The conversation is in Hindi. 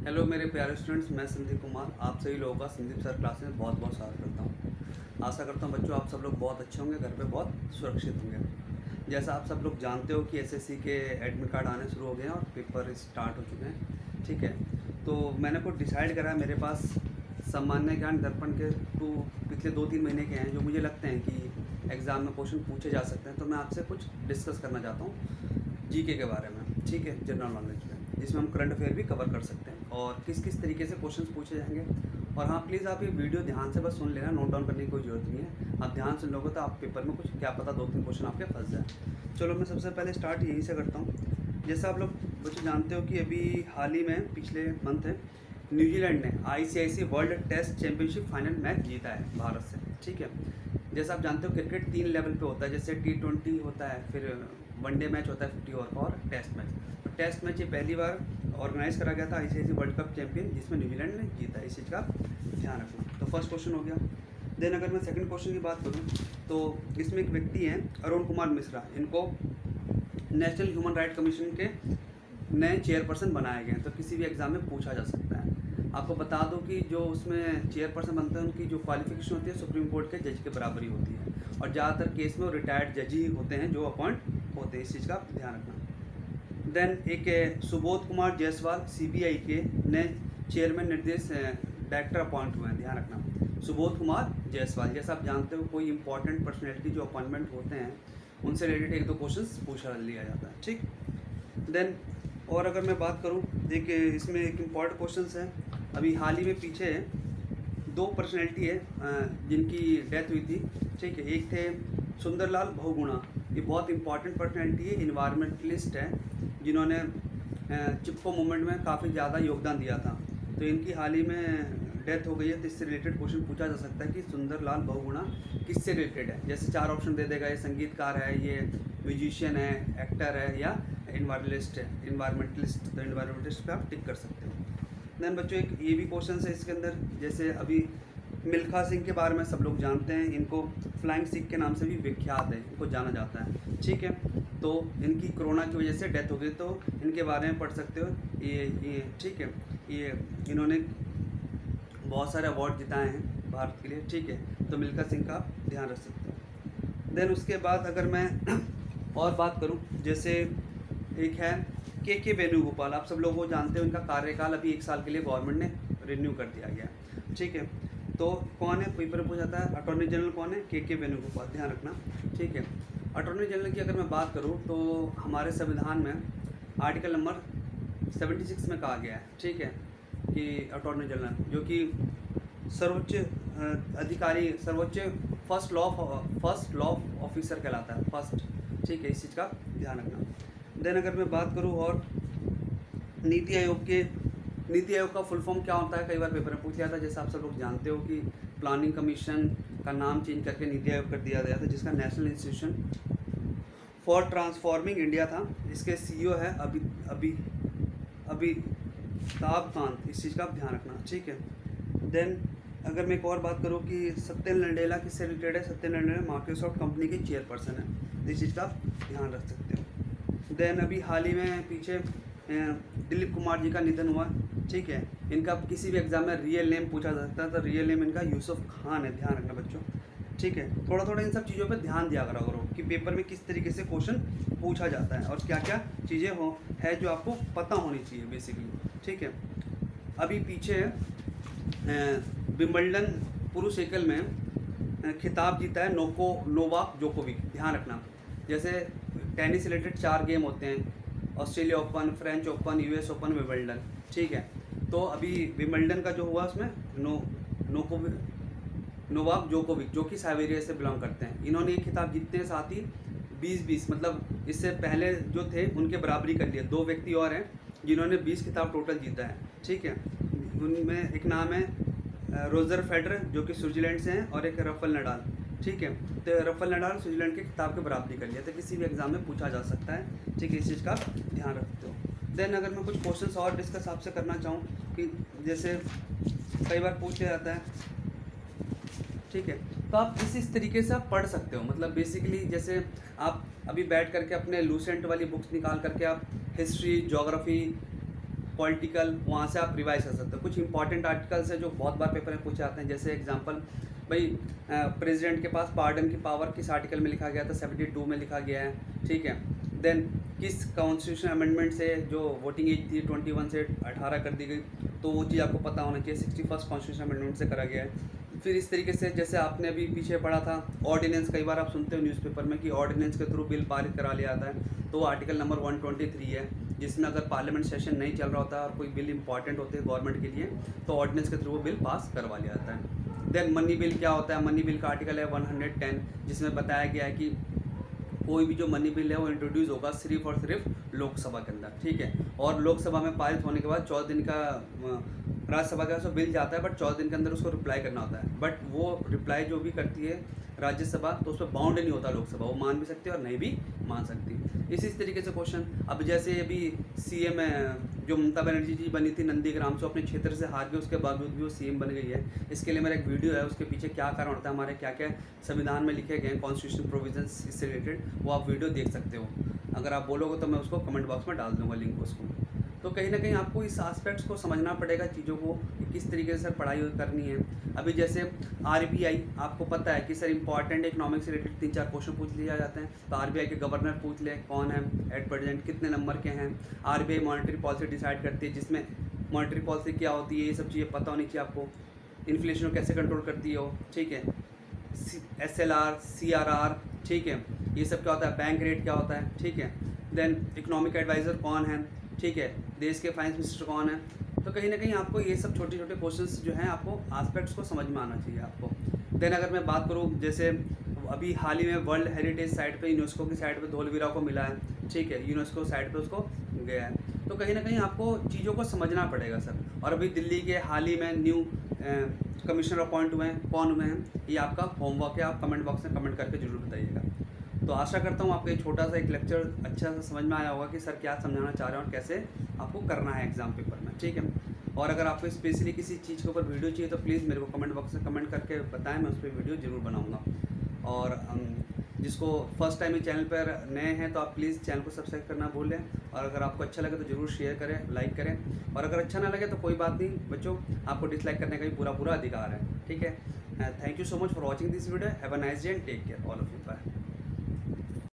हेलो मेरे प्यारे स्टूडेंट्स, मैं संदीप कुमार आप सभी लोगों का संदीप सर क्लास में बहुत बहुत स्वागत करता हूँ। आशा करता हूँ बच्चों आप सब लोग बहुत अच्छे होंगे, घर पे बहुत सुरक्षित होंगे। जैसा आप सब लोग जानते हो कि एसएससी के एडमिट कार्ड आने शुरू हो गए हैं और पेपर स्टार्ट हो चुके हैं। ठीक है, तो मैंने कुछ डिसाइड करा है। मेरे पास सामान्य ज्ञान दर्पण के पिछले 2-3 महीने के हैं जो मुझे लगते हैं कि एग्ज़ाम में क्वेश्चन पूछे जा सकते हैं। तो मैं आपसे कुछ डिस्कस करना चाहता हूँ जीके के बारे में, ठीक है, जनरल नॉलेज में, जिसमें हम करंट अफेयर भी कवर कर सकते हैं और किस किस तरीके से क्वेश्चंस पूछे जाएंगे। और हाँ, प्लीज़ आप ये वीडियो ध्यान से बस सुन लेना, नोट डाउन करने की कोई ज़रूरत नहीं है। आप ध्यान सुन लोगे तो आप पेपर में कुछ क्या पता 2-3 क्वेश्चन आपके फंस जाए। चलो मैं सबसे पहले स्टार्ट यहीं से करता हूँ। जैसा आप लोग बच्चे जानते हो कि अभी हाल ही में पिछले मंथ है न्यूजीलैंड ने ICC world test championship final match जीता है भारत से। ठीक है, जैसा आप जानते हो क्रिकेट 3 लेवल पे होता है, जैसे T20 होता है, फिर वनडे मैच होता है 50 ओवर का, और टेस्ट मैच। तो टेस्ट मैच ये पहली बार ऑर्गेनाइज करा गया था आईसीआईसी वर्ल्ड कप चैंपियन, जिसमें न्यूजीलैंड ने जीता। इस चीज़ का ध्यान रखना। तो फर्स्ट क्वेश्चन हो गया। देन अगर मैं सेकंड क्वेश्चन की बात करूँ तो इसमें एक व्यक्ति हैं अरुण कुमार मिश्रा, इनको नेशनल ह्यूमन राइट कमीशन के नए चेयरपर्सन बनाए गए हैं। तो किसी भी एग्ज़ाम में पूछा जा सकता है। आपको बता दो कि जो उसमें चेयरपर्सन बनते हैं उनकी जो क्वालिफिकेशन होती है सुप्रीम कोर्ट के जज के बराबर ही होती है, और ज़्यादातर केस में वो रिटायर्ड जज ही होते हैं जो अपॉइंट होते हैं। इस चीज़ का ध्यान रखना। देन एक सुबोध कुमार जायसवाल सीबीआई के नए चेयरमैन निर्देश डायरेक्टर अपॉइंट हुए हैं, ध्यान रखना। सुबोध कुमार जायसवाल, जैसा आप जानते हो कोई इंपॉर्टेंट पर्सनैलिटी जो अपॉइंटमेंट होते हैं उनसे रिलेटेड 1-2 क्वेश्चन पूछा लिया जाता है। ठीक, देन और अगर मैं बात करूं, एक इसमें एक इम्पॉर्टेंट क्वेश्चन है। अभी हाल ही में पीछे 2 पर्सनैलिटी है जिनकी डेथ हुई थी। ठीक है, एक थे सुंदरलाल बहुगुणा, ये बहुत इंपॉर्टेंट पर्सनैलिटी है, इन्वायरमेंटलिस्ट है, जिन्होंने चिपको मूवमेंट में काफ़ी ज़्यादा योगदान दिया था। तो इनकी हाल ही में डेथ हो गई है। तो इससे रिलेटेड क्वेश्चन पूछा जा सकता है कि सुंदरलाल बहुगुणा किससे रिलेटेड है। जैसे 4 ऑप्शन दे देगा, ये संगीतकार है, ये म्यूजिशियन है, एक्टर है, या इन्वायरमेंटलिस्ट है। इन्वायरमेंटलिस्ट, तो इन्वायरमेंटलिस्ट पे आप टिक कर सकते हो। देन बच्चों एक ये भी क्वेश्चन है इसके अंदर, जैसे अभी मिल्खा सिंह के बारे में सब लोग जानते हैं, इनको फ्लाइंग सिख के नाम से भी विख्यात है, इनको जाना जाता है। ठीक है, तो इनकी कोरोना की वजह से डेथ हो गई, तो इनके बारे में पढ़ सकते हो। ये ठीक है, ये इन्होंने बहुत सारे अवार्ड जिताए हैं भारत के लिए। ठीक है, तो मिल्खा सिंह का ध्यान रख सकते हो। देन उसके बाद अगर मैं और बात करूं, जैसे एक है के वेणुगोपाल, आप सब लोग वो जानते हो, इनका कार्यकाल अभी 1 साल के लिए गवर्नमेंट ने रिन्यू कर दिया गया। ठीक है, तो कौन है, पेपर में पूछा जाता है अटॉर्नी जनरल कौन है, के वेणुगोपाल, ध्यान रखना। ठीक है, अटॉर्नी जनरल की अगर मैं बात करूं तो हमारे संविधान में आर्टिकल नंबर 76 में कहा गया है, ठीक है, कि अटॉर्नी जनरल जो कि सर्वोच्च अधिकारी, सर्वोच्च फर्स्ट लॉ ऑफिसर कहलाता है, फर्स्ट। ठीक है, इस चीज़ का ध्यान रखना। देन अगर मैं बात करूं और नीति आयोग का फुल फॉर्म क्या होता है, कई बार पेपर में पूछ लिया था। जैसे आप सब लोग जानते हो कि प्लानिंग कमीशन का नाम चेंज करके नीति आयोग कर दिया गया था, जिसका national institution for transforming India था। इसके सीईओ है अमिताभ कांत, इस चीज़ का ध्यान रखना। ठीक है, देन अगर मैं एक और बात करूँ कि सत्य नडेला किससे रिलेटेड है, सत्य नडेला माइक्रोसॉफ्ट कंपनी के चेयरपर्सन है, इस चीज़ का ध्यान रख सकते हो। देन अभी हाल ही में पीछे दिलीप कुमार जी का निधन हुआ। ठीक है, इनका किसी भी एग्जाम में रियल नेम पूछा जा सकता है, तो रियल नेम इनका यूसुफ खान है, ध्यान रखना बच्चों। ठीक है, थोड़ा थोड़ा इन सब चीज़ों पे ध्यान दिया करो कि पेपर में किस तरीके से क्वेश्चन पूछा जाता है और क्या क्या चीज़ें है जो आपको पता होनी चाहिए बेसिकली। ठीक है, अभी पीछे विंबलडन पुरुष एकल में खिताब जीता है नोवाक जोकोविक, ध्यान रखना। जैसे टेनिस रिलेटेड 4 गेम होते हैं, Australia open, French open, US open, Wimbledon. ठीक है, तो अभी विंबलडन का जो हुआ उसमें नोवाक जोकोविक, जो कि साइबेरिया से बिलोंग करते हैं, इन्होंने ये खिताब जीतने के साथ ही 20-20, मतलब इससे पहले जो थे उनके बराबरी कर लिया। 2 व्यक्ति और हैं जिन्होंने 20 खिताब टोटल जीता है। ठीक है, उनमें एक नाम है रोजर फेडरर जो कि स्विट्जरलैंड से हैं, और एक राफेल नडाल। ठीक है, तो राफेल नडाल स्विट्जरलैंड के खिताब के बराबरी कर लिया, तो किसी भी एग्जाम में पूछा जा सकता है। ठीक है, इस चीज़ का ध्यान रखते हो। देन अगर मैं कुछ क्वेश्चंस और डिस्कस आपसे करना चाहूँ कि जैसे कई बार पूछ लिया जाता है, ठीक है, तो आप इस तरीके से आप पढ़ सकते हो। मतलब बेसिकली जैसे आप अभी बैठ करके अपने लूसेंट वाली बुक्स निकाल करके आप हिस्ट्री, ज्योग्राफी, पॉलिटिकल, वहाँ से आप रिवाइज कर सकते हो। कुछ इंपॉर्टेंट आर्टिकल्स हैं जो बहुत बार पेपर में पूछे आते हैं, जैसे एग्जांपल भाई प्रेसिडेंट के पास पार्डन की पावर किस आर्टिकल में लिखा गया था, 72 में लिखा गया है, ठीक है। देन किस कॉन्स्टिट्यूशन अमेंडमेंट से जो वोटिंग एज थी 21 से 18 कर दी गई, तो वो चीज़ आपको पता होना चाहिए, 61st कॉन्स्टिट्यूशन अमेंडमेंट से करा गया है। फिर इस तरीके से जैसे आपने अभी पीछे पढ़ा था ऑर्डिनेंस, कई बार आप सुनते हो न्यूज़पेपर में कि ऑर्डिनेंस के थ्रू बिल पारित करा लिया जाता है, तो आर्टिकल नंबर 123 है, जिसमें अगर पार्लियामेंट सेशन नहीं चल रहा होता और कोई बिल इंपॉर्टेंट होते हैं गवर्नमेंट के लिए, तो ऑर्डिनेंस के थ्रू वो बिल पास करवा लिया जाता है। देन मनी बिल क्या होता है, मनी बिल का आर्टिकल है 110, जिसमें बताया गया है कि कोई भी जो मनी बिल है वो इंट्रोड्यूस होगा सिर्फ और सिर्फ लोकसभा के अंदर, ठीक है। और लोकसभा में पारित होने के बाद 14 दिन का राज्यसभा का उसको बिल जाता है, बट 14 दिन के अंदर उसको रिप्लाई करना होता है। बट वो रिप्लाई जो भी करती है राज्यसभा, तो उस पर बाउंड नहीं होता लोकसभा, वो मान भी सकती है और नहीं भी मान सकती। इसी तरीके से क्वेश्चन, अब जैसे अभी सीएम जो ममता बनर्जी जी बनी थी नंदीग्राम से, अपने क्षेत्र से हार गए, उसके बावजूद भी वो सीएम बन गई है। इसके लिए मेरा एक वीडियो है, उसके पीछे क्या कारण होता है, हमारे क्या क्या संविधान में लिखे गए कॉन्स्टिट्यूशन प्रोविजंस इससे रिलेटेड, वो आप वीडियो देख सकते हो। अगर आप बोलोगे तो मैं उसको कमेंट बॉक्स में डाल दूँगा लिंक उसको। तो कहीं ना कहीं आपको इस एस्पेक्ट्स को समझना पड़ेगा, चीज़ों को किस तरीके से सर पढ़ाई करनी है। अभी जैसे आरबीआई, आपको पता है कि सर इंपॉर्टेंट इकोनॉमिक्स से रिलेटेड 3-4 क्वेश्चन पूछ लिया जाते हैं, तो आरबीआई के गवर्नर पूछ ले कौन है एट प्रेजेंट, कितने नंबर के हैं। आरबीआई मॉनेटरी पॉलिसी डिसाइड करती है, जिसमें मॉनेटरी पॉलिसी क्या होती है, ये सब चीज़ें पता होनी चाहिए आपको। इन्फ्लेशन को कैसे कंट्रोल करती हो, ठीक है। SLR, CRR, ठीक है, ये सब क्या होता है, बैंक रेट क्या होता है, ठीक है। देन इकोनॉमिक एडवाइज़र कौन है, ठीक है, देश के फाइनेंस मिनिस्टर कौन है। तो कहीं ना कहीं आपको ये सब छोटे छोटे क्वेश्चंस जो हैं आपको एस्पेक्ट्स को समझ में आना चाहिए आपको। देन अगर मैं बात करूँ, जैसे अभी हाल ही में वर्ल्ड हेरिटेज साइट पे, यूनेस्को की साइट पे धोलावीरा को मिला है, ठीक है, यूनेस्को साइट पे उसको गया है। तो कहीं ना कहीं आपको चीज़ों को समझना पड़ेगा सर। और अभी दिल्ली के हाल ही में न्यू कमिश्नर अपॉइंट हुए हैं, कौन हुए हैं, ये आपका होमवर्क है, आप कमेंट बॉक्स में कमेंट करके जरूर बताइएगा। तो आशा करता हूँ आपको एक छोटा सा एक लेक्चर अच्छा सा समझ में आया होगा कि सर क्या समझाना चाह रहे हैं और कैसे आपको करना है एग्ज़ाम पेपर में, ठीक है। और अगर आपको स्पेशली किसी चीज़ के ऊपर वीडियो चाहिए तो प्लीज़ मेरे को कमेंट बॉक्स में कमेंट करके बताएं, मैं उस पर वीडियो ज़रूर बनाऊँगा। और जिसको फर्स्ट टाइम इस चैनल पर नए हैं तो आप प्लीज़ चैनल को सब्सक्राइब करना भूलें, और अगर आपको अच्छा लगे तो ज़रूर शेयर करें, लाइक करें, और अगर अच्छा ना लगे तो कोई बात नहीं बच्चों, आपको डिसलाइक करने का भी पूरा अधिकार है, ठीक है। Thank you so much for watching this video, have a nice day and take care all of you, bye.